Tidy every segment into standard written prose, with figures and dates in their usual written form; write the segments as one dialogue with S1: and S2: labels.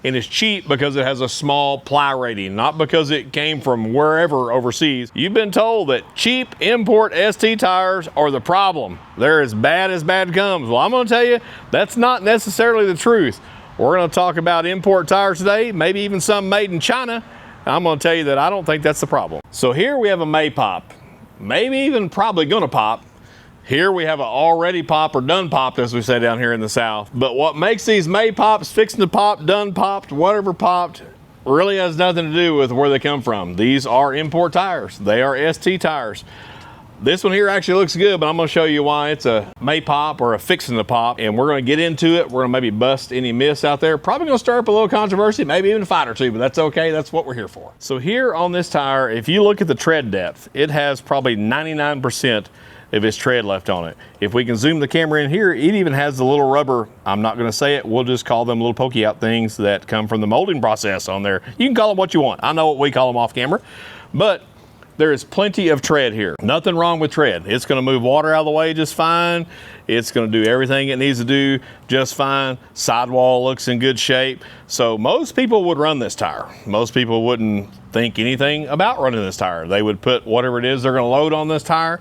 S1: And it's cheap because it has a small ply rating, not because it came from wherever overseas. You've been told that cheap import ST tires are the problem. They're as bad comes. Well, I'm gonna tell you, that's not necessarily the truth. We're gonna talk about import tires today, maybe even some made in China. I'm gonna tell you that I don't think that's the problem. So here we have a may pop, maybe even probably gonna pop. Here we have an already pop or done popped, as we say down here in the South. But what makes these may pops, fixing to pop, done popped, whatever popped, really has nothing to do with where they come from. These are import tires. They are ST tires. This one here actually looks good, but I'm gonna show you why it's a may pop or a fixing to pop, and we're gonna get into it. We're gonna maybe bust any myths out there. Probably gonna stir up a little controversy, maybe even a fight or two, but that's okay. That's what we're here for. So here on this tire, if you look at the tread depth, it has probably 99% of its tread left on it. If we can zoom the camera in here, it even has the little rubber, I'm not gonna say it, we'll just call them little pokey out things that come from the molding process on there. You can call them what you want. I know what we call them off camera, but there is plenty of tread here. Nothing wrong with tread. It's gonna move water out of the way just fine. It's gonna do everything it needs to do just fine. Sidewall looks in good shape. So most people would run this tire. Most people wouldn't think anything about running this tire. They would put whatever it is they're gonna load on this tire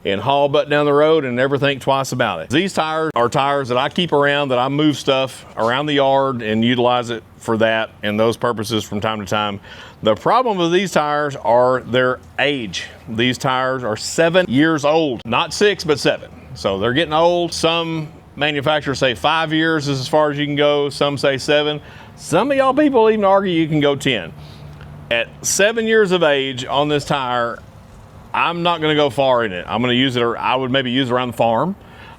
S1: and haul butt down the road and never think twice about it. These tires are tires that I keep around, that I move stuff around the yard and utilize it for that and those purposes from time to time. The problem with these tires are their age. These tires are 7 years old, not 6, but 7. So they're getting old. Some manufacturers say 5 years is as far as you can go. Some say 7. Some of y'all people even argue you can go 10. At 7 years of age on this tire, I'm not gonna go far in it. I'm gonna use it, or I would maybe use it around the farm.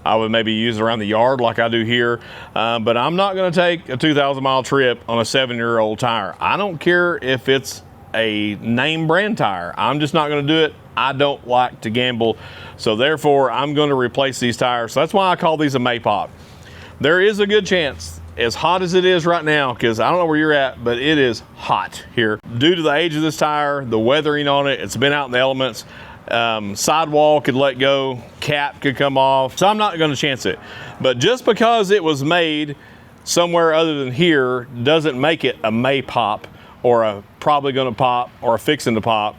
S1: I would maybe use it around the yard like I do here, but I'm not gonna take a 2,000-mile trip on a 7-year-old tire. I don't care if it's a name brand tire. I'm just not gonna do it. I don't like to gamble. So therefore, I'm gonna replace these tires. So that's why I call these a may pop. There is a good chance, as hot as it is right now, because I don't know where you're at, but it is hot here. Due to the age of this tire, the weathering on it, it's been out in the elements, sidewall could let go, cap could come off, so I'm not gonna chance it. But just because it was made somewhere other than here doesn't make it a may pop or a probably gonna pop or a fixing to pop.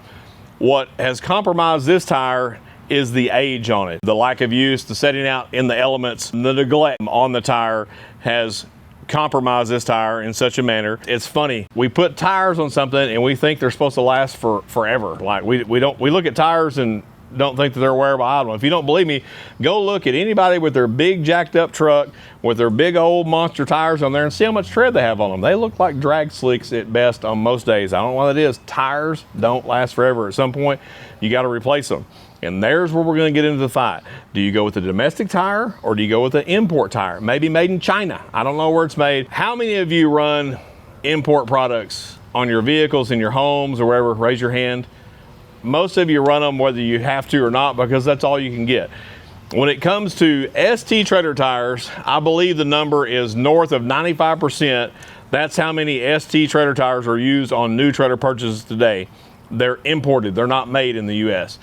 S1: What has compromised this tire is the age on it. The lack of use, the setting out in the elements, the neglect on the tire has compromise this tire in such a manner. It's funny, we put tires on something and we think they're supposed to last for forever. Like we look at tires and don't think that they're wearable item. If you don't believe me, go look at anybody with their big jacked up truck with their big old monster tires on there and see how much tread they have on them. They look like drag slicks at best on most days. I don't know what that is. Tires don't last forever. At some point, you got to replace them. And there's where we're going to get into the fight. Do you go with a domestic tire or do you go with an import tire? Maybe made in China. I don't know where it's made. How many of you run import products on your vehicles, in your homes or wherever? Raise your hand. Most of you run them whether you have to or not, because that's all you can get. When it comes to ST trailer tires, I believe the number is north of 95%. That's how many ST trailer tires are used on new trailer purchases today. They're imported. They're not made in the US.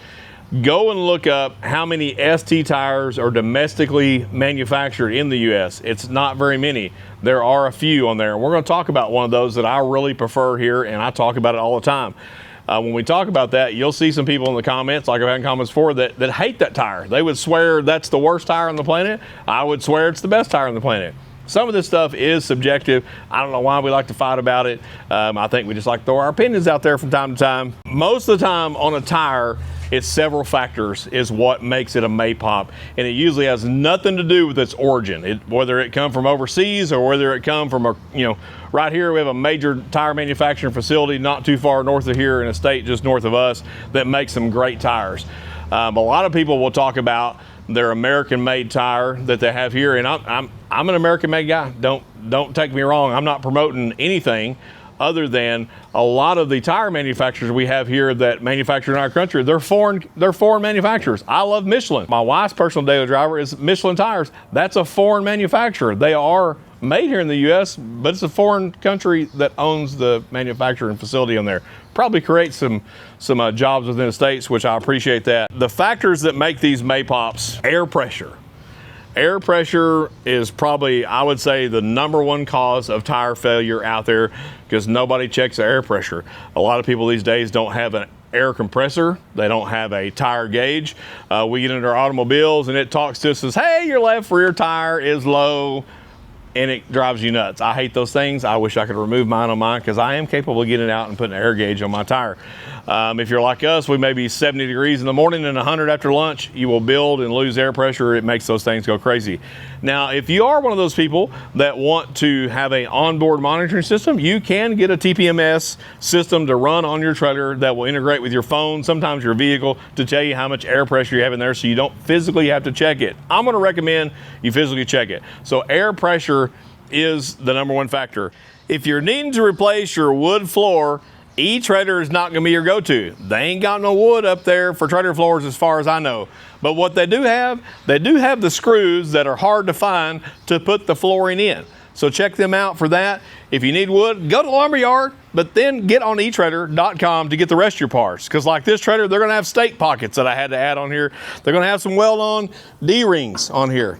S1: Go and look up how many ST tires are domestically manufactured in the US. It's not very many. There are a few on there. We're going to talk about one of those that I really prefer here, and I talk about it all the time. When we talk about that, you'll see some people in the comments, like I've had in comments before, that hate that tire. They would swear that's the worst tire on the planet. I would swear it's the best tire on the planet. Some of this stuff is subjective. I don't know why we like to fight about it. I think we just like to throw our opinions out there from time to time. Most of the time on a tire, it's several factors is what makes it a may pop, and it usually has nothing to do with its origin. Whether it come from overseas or whether it come from right here we have a major tire manufacturing facility not too far north of here in a state just north of us that makes some great tires. A lot of people will talk about their American-made tire that they have here, and I'm an American-made guy. Don't take me wrong. I'm not promoting anything other than a lot of the tire manufacturers we have here that manufacture in our country, they're foreign manufacturers. I love Michelin. My wife's personal daily driver is Michelin tires. That's a foreign manufacturer. They are made here in the US, but it's a foreign country that owns the manufacturing facility on there. Probably creates some jobs within the States, which I appreciate that. The factors that make these may pops: air pressure, Air pressure is probably, I would say, the #1 cause of tire failure out there, because nobody checks the air pressure. A lot of people these days don't have an air compressor. They don't have a tire gauge. We get into our automobiles and it talks to us and says, hey, your left rear tire is low, and it drives you nuts. I hate those things. I wish I could remove mine on mine, because I am capable of getting out and putting an air gauge on my tire. If you're like us, we may be 70 degrees in the morning and 100 after lunch. You will build and lose air pressure. It makes those things go crazy. Now, if you are one of those people that want to have an onboard monitoring system, you can get a TPMS system to run on your trailer that will integrate with your phone, sometimes your vehicle, to tell you how much air pressure you have in there, so you don't physically have to check it. I'm going to recommend you physically check it. So air pressure is the #1 factor. If you're needing to replace your wood floor, eTrailer is not going to be your go-to. They ain't got no wood up there for trailer floors as far as I know. But what they do have the screws that are hard to find to put the flooring in. So check them out for that. If you need wood, go to the lumberyard, but then get on etrailer.com to get the rest of your parts. Because like this trailer, they're going to have stake pockets that I had to add on here. They're going to have some weld-on D-rings on here.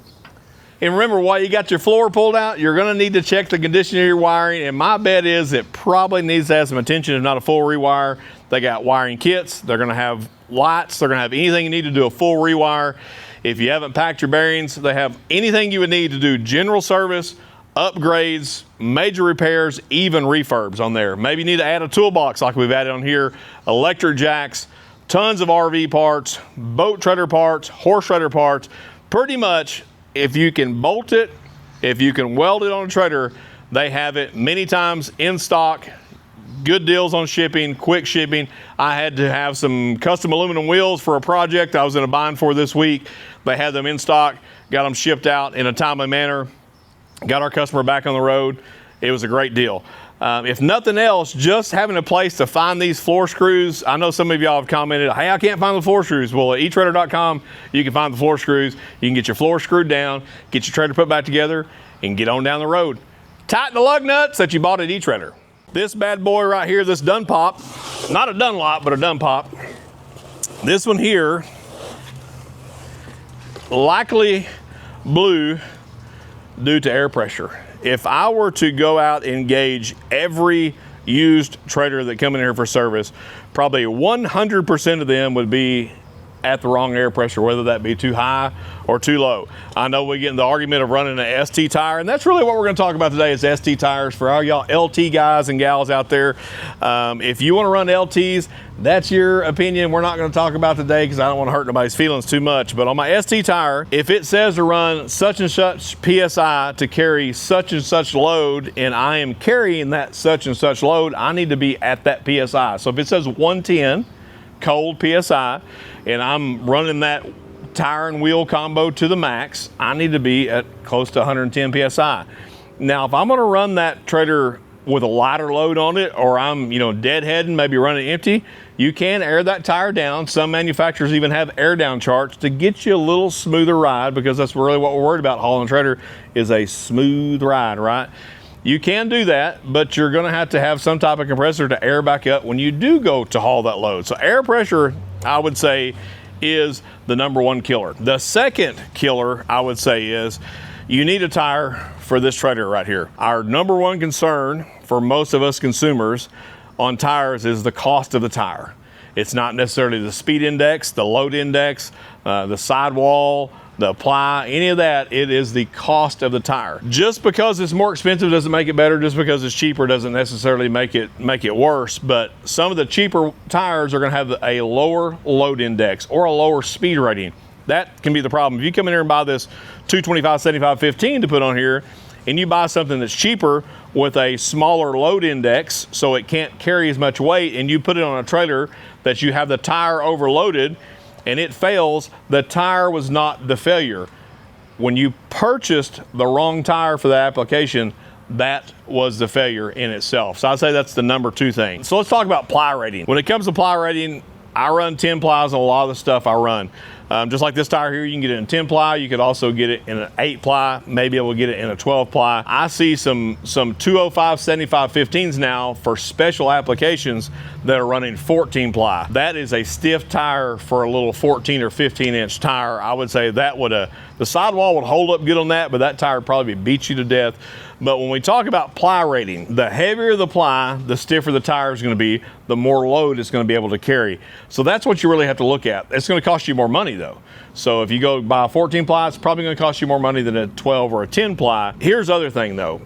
S1: And remember, while you got your floor pulled out, you're going to need to check the condition of your wiring. And my bet is it probably needs to have some attention, if not a full rewire. They got wiring kits. They're going to have lights. They're going to have anything you need to do a full rewire. If you haven't packed your bearings, they have anything you would need to do general service, upgrades, major repairs, even refurbs on there. Maybe you need to add a toolbox like we've added on here, electric jacks, tons of RV parts, boat trailer parts, horse trailer parts. Pretty much, if you can bolt it, if you can weld it on a trailer, they have it many times in stock. Good deals on shipping, quick shipping. I had to have some custom aluminum wheels for a project I was in a bind for this week. They had them in stock, got them shipped out in a timely manner, got our customer back on the road. It was a great deal. If nothing else, just having a place to find these floor screws. I know some of y'all have commented, hey, I can't find the floor screws. Well, at etrailer.com, you can find the floor screws. You can get your floor screwed down, get your trailer put back together, and get on down the road. Tighten the lug nuts that you bought at eTrailer. This bad boy right here, this Dunpop, not a Dunlop, but a Dunpop. This one here, likely blew due to air pressure. If I were to go out and gauge every used trailer that come in here for service, probably 100% of them would be at the wrong air pressure, whether that be too high or too low. I know we get in the argument of running an ST tire, and that's really what we're going to talk about today is ST tires for all y'all LT guys and gals out there. If you want to run LTs, that's your opinion. We're not going to talk about today because I don't want to hurt nobody's feelings too much. But on my ST tire, if it says to run such and such PSI to carry such and such load, and I am carrying that such and such load, I need to be at that PSI. So if it says 110 cold PSI, and I'm running that tire and wheel combo to the max, I need to be at close to 110 PSI. Now, if I'm gonna run that trailer with a lighter load on it, or I'm deadheading, maybe running empty, you can air that tire down. Some manufacturers even have air down charts to get you a little smoother ride, because that's really what we're worried about hauling a trailer is a smooth ride, right? You can do that, but you're gonna have to have some type of compressor to air back up when you do go to haul that load. So air pressure, I would say, is the #1 killer. The second killer, I would say, is you need a tire for this trailer right here. Our #1 concern for most of us consumers on tires is the cost of the tire. It's not necessarily the speed index, the load index, the sidewall, the ply, any of that. It is the cost of the tire. Just because it's more expensive doesn't make it better. Just because it's cheaper doesn't necessarily make it worse. But some of the cheaper tires are going to have a lower load index or a lower speed rating. That can be the problem. If you come in here and buy this 225 75 15 to put on here, and you buy something that's cheaper with a smaller load index, so it can't carry as much weight, and you put it on a trailer that you have the tire overloaded, and it fails, the tire was not the failure. When you purchased the wrong tire for the application, that was the failure in itself. So I'd say that's the #2 thing. So let's talk about ply rating. When it comes to ply rating, I run 10 plies on a lot of the stuff I run. Just like this tire here, you can get it in 10 ply. You could also get it in an 8 ply, maybe able to get it in a 12 ply. I see some 205 75 15s now for special applications that are running 14 ply. That is a stiff tire for a little 14 or 15 inch tire. I would say that would, the sidewall would hold up good on that, but that tire would probably beat you to death. But when we talk about ply rating, the heavier the ply, the stiffer the tire is going to be, the more load it's going to be able to carry. So that's what you really have to look at. It's going to cost you more money though. So if you go buy a 14 ply, it's probably going to cost you more money than a 12 or a 10 ply. Here's the other thing though.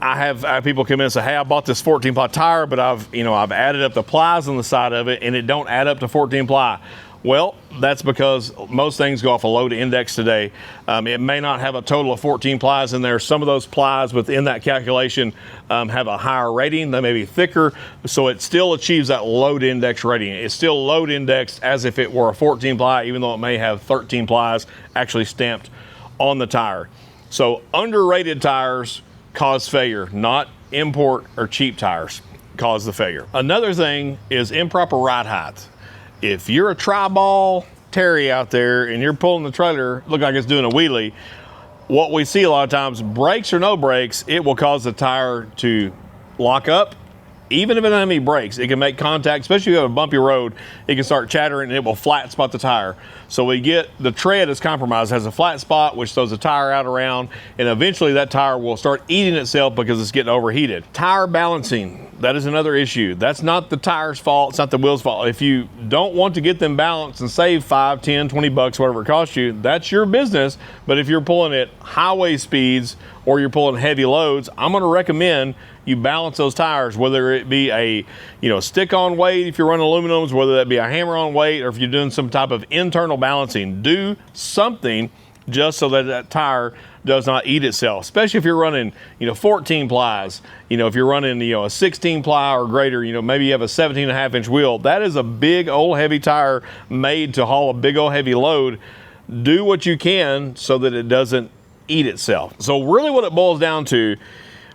S1: I have people come in and say, hey, I bought this 14 ply tire, but I've added up the plies on the side of it and it don't add up to 14 ply. Well, that's because most things go off a load index today. It may not have a total of 14 plies in there. Some of those plies within that calculation have a higher rating. They may be thicker, so it still achieves that load index rating. It's still load indexed as if it were a 14 ply, even though it may have 13 plies actually stamped on the tire. So underrated tires cause failure, not import or cheap tires cause the failure. Another thing is improper ride height. If you're a tri-ball Terry out there and you're pulling the trailer, look like it's doing a wheelie, what we see a lot of times, brakes or no brakes, it will cause the tire to lock up. Even if it doesn't have any brakes, it can make contact, especially if you have a bumpy road, it can start chattering and it will flat spot the tire. So we get the tread is compromised, has a flat spot, which throws the tire out around, and eventually that tire will start eating itself because it's getting overheated. Tire balancing, that is another issue. That's not the tire's fault, it's not the wheel's fault. If you don't want to get them balanced and save 5, 10, 20 bucks, whatever it costs you, that's your business. But if you're pulling at highway speeds or you're pulling heavy loads, I'm gonna recommend you balance those tires, whether it be a stick-on weight if you're running aluminums, whether that be a hammer-on weight, or if you're doing some type of internal balancing. Do something just so that that tire does not eat itself, especially if you're running 14 plies. If you're running a 16 ply or greater, maybe you have a 17.5 inch wheel. That is a big old heavy tire made to haul a big old heavy load. Do what you can so that it doesn't eat itself. So really what it boils down to,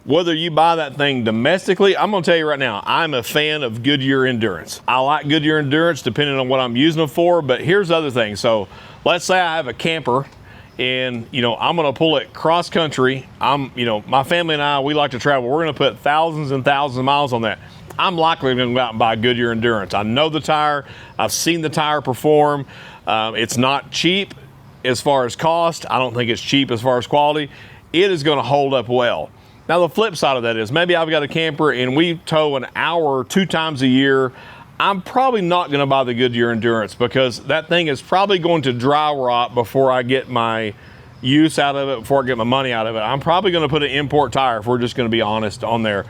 S1: whether you buy that thing domestically, I'm gonna tell you right now, I'm a fan of Goodyear Endurance. I like Goodyear Endurance depending on what I'm using them for, but here's the other thing. So let's say I have a camper and I'm gonna pull it cross country. My family and I, we like to travel. We're gonna put thousands and thousands of miles on that. I'm likely gonna go out and buy Goodyear Endurance. I know the tire, I've seen the tire perform. It's not cheap as far as cost. I don't think it's cheap as far as quality. It is gonna hold up well. Now the flip side of that is maybe I've got a camper and we tow an hour 2 times a year. I'm probably not gonna buy the Goodyear Endurance because that thing is probably going to dry rot before I get my use out of it, before I get my money out of it. I'm probably gonna put an import tire, if we're just gonna be honest on there.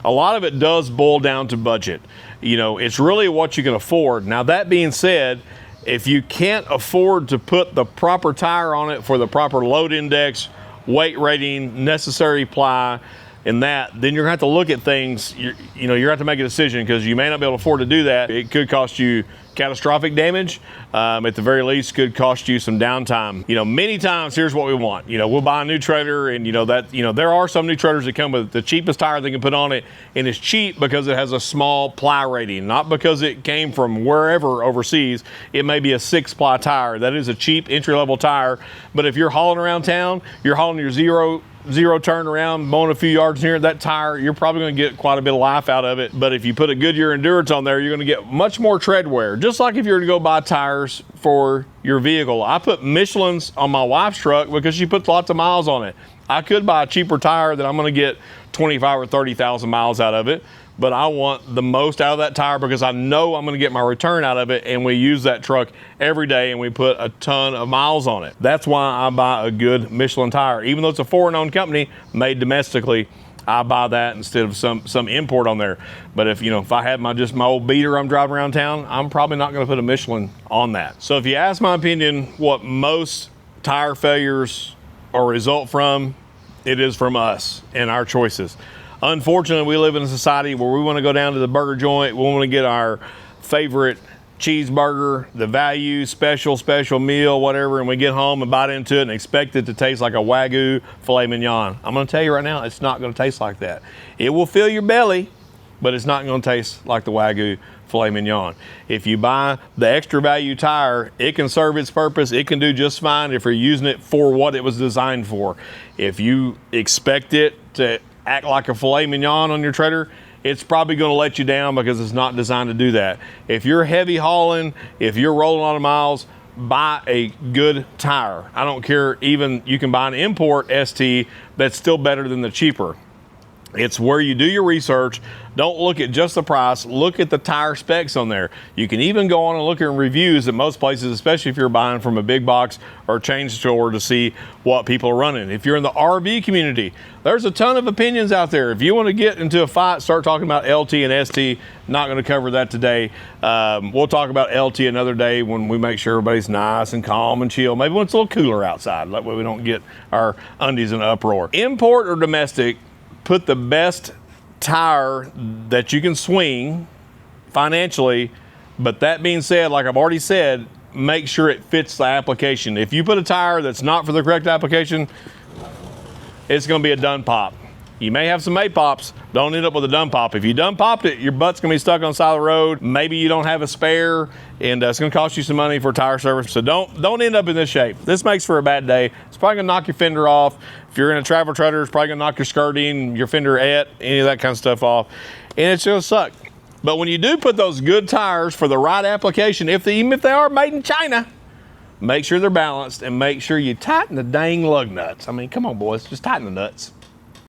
S1: A lot of it does boil down to budget. It's really what you can afford. Now that being said, if you can't afford to put the proper tire on it for the proper load index, weight rating, necessary ply, and then you're gonna have to look at things. You're gonna have to make a decision because you may not be able to afford to do that. It could cost you catastrophic damage. At the very least, could cost you some downtime. Many times, here's what we want. We'll buy a new trailer, and there are some new trailers that come with the cheapest tire they can put on it, and it's cheap because it has a small ply rating, not because it came from wherever overseas. It may be a 6 ply tire. That is a cheap entry-level tire. But if you're hauling around town, you're hauling your zero turn around, mowing a few yards here, that tire, you're probably going to get quite a bit of life out of it. But if you put a Goodyear Endurance on there, you're going to get much more tread wear. Just like if you were to go buy tires for your vehicle. I put Michelin's on my wife's truck because she puts lots of miles on it. I could buy a cheaper tire that I'm going to get 25 or 30,000 miles out of it, but I want the most out of that tire because I know I'm going to get my return out of it, and we use that truck every day and we put a ton of miles on it. That's why I buy a good Michelin tire. Even though it's a foreign-owned company made domestically, I buy that instead of some import on there. But if I had just my old beater I'm driving around town, I'm probably not going to put a Michelin on that. So if you ask my opinion, what most tire failures or result from, it is from us and our choices. Unfortunately, we live in a society where we want to go down to the burger joint, we want to get our favorite cheeseburger, the value, special meal, whatever, and we get home and bite into it and expect it to taste like a Wagyu filet mignon. I'm going to tell you right now, it's not going to taste like that. It will fill your belly, but it's not going to taste like the Wagyu filet mignon. If you buy the extra value tire, it can serve its purpose. It can do just fine if you're using it for what it was designed for. If you expect it to act like a filet mignon on your trailer, it's probably going to let you down because it's not designed to do that. If you're heavy hauling, if you're rolling a lot of miles, buy a good tire. I don't care, even you can buy an import ST that's still better than the cheaper. It's where you do your research. Don't look at just the price, look at the tire specs on there. You can even go on and look at reviews at most places, especially if you're buying from a big box or chain store, to see what people are running. If you're in the RV community, there's a ton of opinions out there. If you want to get into a fight, start talking about LT and ST. Not going to cover that today. We'll talk about LT another day when we make sure everybody's nice and calm and chill. Maybe when it's a little cooler outside, that way we don't get our undies in an uproar. Import or domestic, put the best tire that you can swing financially. But that being said, like I've already said, make sure it fits the application. If you put a tire that's not for the correct application, it's going to be a done pop. You may have some A-pops, don't end up with a done pop. If you done popped it, your butt's going to be stuck on the side of the road. Maybe you don't have a spare, and it's going to cost you some money for tire service. So don't end up in this shape. This makes for a bad day. It's probably going to knock your fender off. If you're in a travel trailer, it's probably going to knock your skirting, your fenderette, any of that kind of stuff off, and it's going to suck. But when you do put those good tires for the right application, even if they are made in China, make sure they're balanced and make sure you tighten the dang lug nuts. I mean, come on, boys, just tighten the nuts.